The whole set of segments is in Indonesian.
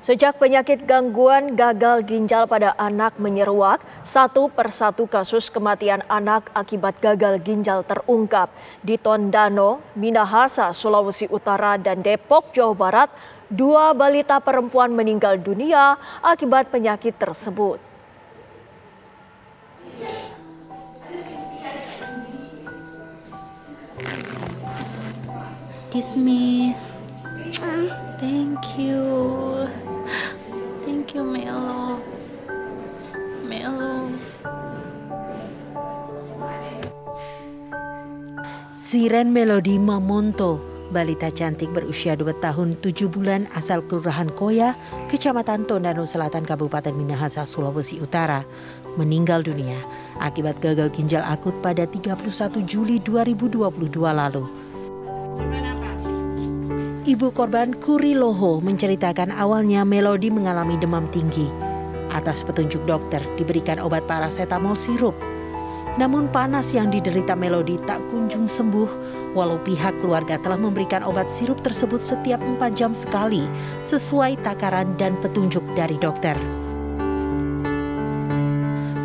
Sejak penyakit gangguan gagal ginjal pada anak menyeruak, satu persatu kasus kematian anak akibat gagal ginjal terungkap. Di Tondano, Minahasa, Sulawesi Utara, dan Depok, Jawa Barat, 2 balita perempuan meninggal dunia akibat penyakit tersebut. Kiss me. Thank you. Thank you, Melo. Melo. Siren Melody Mamonto, balita cantik berusia 2 tahun 7 bulan asal Kelurahan Koya, Kecamatan Tondano Selatan, Kabupaten Minahasa, Sulawesi Utara, meninggal dunia akibat gagal ginjal akut pada 31 Juli 2022 lalu. Ibu korban Kuriloho menceritakan awalnya Melody mengalami demam tinggi. Atas petunjuk dokter diberikan obat parasetamol sirup. Namun panas yang diderita Melody tak kunjung sembuh walau pihak keluarga telah memberikan obat sirup tersebut setiap 4 jam sekali sesuai takaran dan petunjuk dari dokter.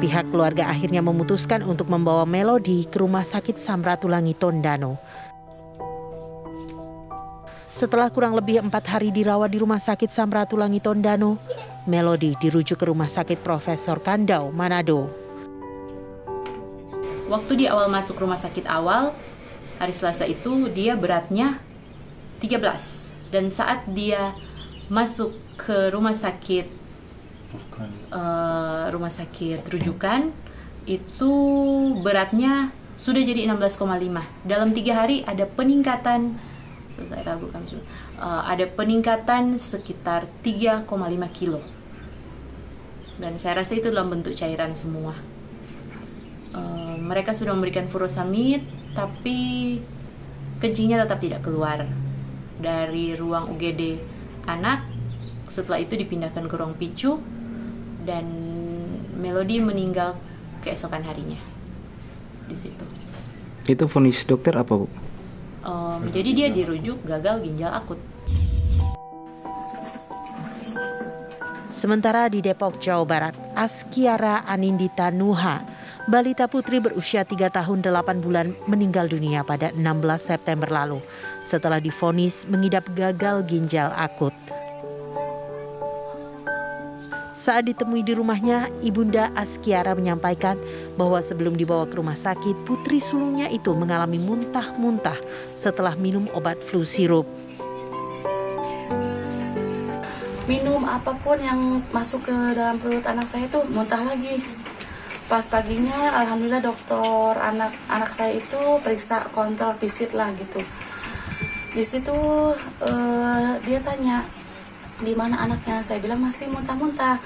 Pihak keluarga akhirnya memutuskan untuk membawa Melody ke Rumah Sakit Samratulangi Tondano. Setelah kurang lebih 4 hari dirawat di Rumah Sakit Samratulangi Tondano, Melody dirujuk ke Rumah Sakit Profesor Kandau, Manado. Waktu di awal masuk rumah sakit awal, hari Selasa itu dia beratnya 13. Dan saat dia masuk ke rumah sakit rujukan, itu beratnya sudah jadi 16,5. Dalam 3 hari ada peningkatan ada peningkatan sekitar 3,5 kilo. Dan saya rasa itu dalam bentuk cairan semua. Mereka sudah memberikan furosemid, tapi kencingnya tetap tidak keluar dari ruang UGD anak. Setelah itu dipindahkan ke ruang PICU dan Melody meninggal keesokan harinya di situ. Itu vonis dokter apa, Bu? Jadi dia dirujuk gagal ginjal akut. Sementara di Depok, Jawa Barat, Askiara Anindita Nuha, balita putri berusia 3 tahun 8 bulan meninggal dunia pada 16 September lalu setelah divonis mengidap gagal ginjal akut. Saat ditemui di rumahnya, Ibunda Askiara menyampaikan bahwa sebelum dibawa ke rumah sakit, putri sulungnya itu mengalami muntah-muntah setelah minum obat flu sirup. Minum apapun yang masuk ke dalam perut anak saya itu muntah lagi. Pas paginya, alhamdulillah dokter anak saya itu periksa kontrol visit lah gitu. Di situ dia tanya, di mana anaknya? Saya bilang masih muntah-muntah.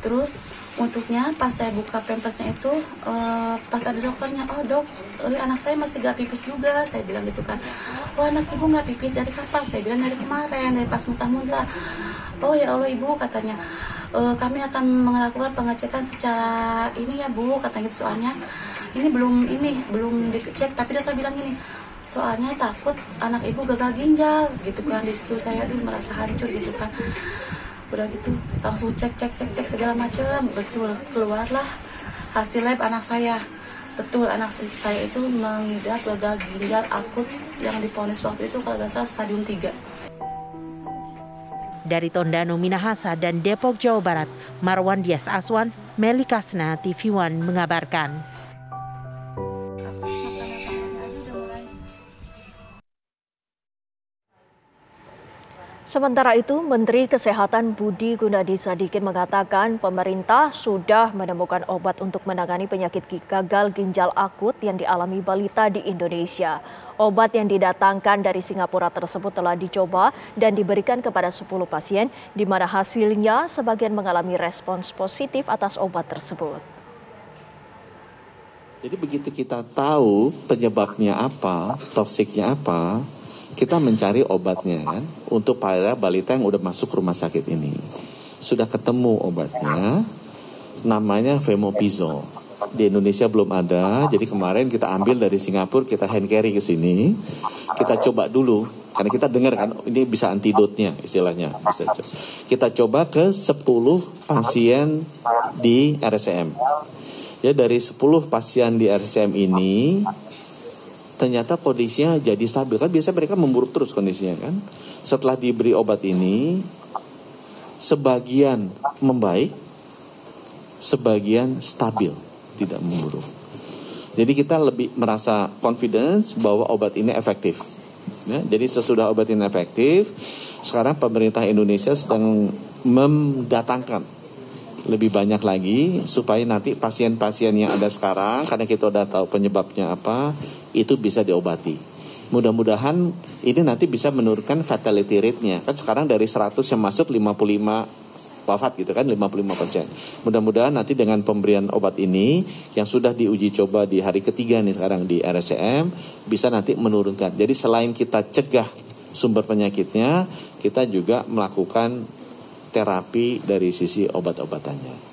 Terus untuknya pas saya buka pampasnya itu pas ada dokternya, oh dok, anak saya masih gak pipis juga. Saya bilang gitu kan, oh anak ibu gak pipis dari kapan? Saya bilang dari kemarin, dari pas muntah-muntah. Oh ya Allah ibu, katanya kami akan melakukan pengecekan secara ini ya Bu, katanya gitu. Soalnya ini belum dicek, tapi dokter bilang ini soalnya takut anak ibu gagal ginjal gitu kan. Di situ saya merasa hancur gitu kan. Udah gitu langsung cek segala macam, betul keluarlah hasil lab anak saya. Betul anak saya itu mengidap gagal ginjal akut yang divonis waktu itu kalau nggak salah stadium 3. Dari Tondano, Minahasa, dan Depok, Jawa Barat, Marwan Dias Aswan, Meli Kasna, TV One mengabarkan. Sementara itu, Menteri Kesehatan Budi Gunadi Sadikin mengatakan pemerintah sudah menemukan obat untuk menangani penyakit gagal ginjal akut yang dialami balita di Indonesia. Obat yang didatangkan dari Singapura tersebut telah dicoba dan diberikan kepada 10 pasien, di mana hasilnya sebagian mengalami respons positif atas obat tersebut. Jadi begitu kita tahu penyebabnya apa, toksiknya apa, kita mencari obatnya kan untuk para balita yang udah masuk rumah sakit ini. Sudah ketemu obatnya, namanya Femopizol. Di Indonesia belum ada, jadi kemarin kita ambil dari Singapura, kita hand carry ke sini. Kita coba dulu Karena kita dengar kan, ini bisa antidotnya istilahnya. Kita coba ke 10 pasien di RSCM. Ya, dari 10 pasien di RSCM ini, ternyata kondisinya jadi stabil. Kan biasanya mereka memburuk terus kondisinya kan. Setelah diberi obat ini, sebagian membaik, sebagian stabil, tidak memburuk. Jadi kita lebih merasa confidence bahwa obat ini efektif. Ya, jadi sesudah obat ini efektif, sekarang pemerintah Indonesia sedang mendatangkan lebih banyak lagi supaya nanti pasien-pasien yang ada sekarang, karena kita udah tahu penyebabnya apa, itu bisa diobati. Mudah-mudahan ini nanti bisa menurunkan fatality rate-nya. Kan sekarang dari 100 yang masuk 55 wafat gitu kan, 55%. Mudah-mudahan nanti dengan pemberian obat ini yang sudah diuji coba di hari ketiga nih sekarang di RSCM bisa nanti menurunkan. Jadi selain kita cegah sumber penyakitnya, kita juga melakukan terapi dari sisi obat-obatannya.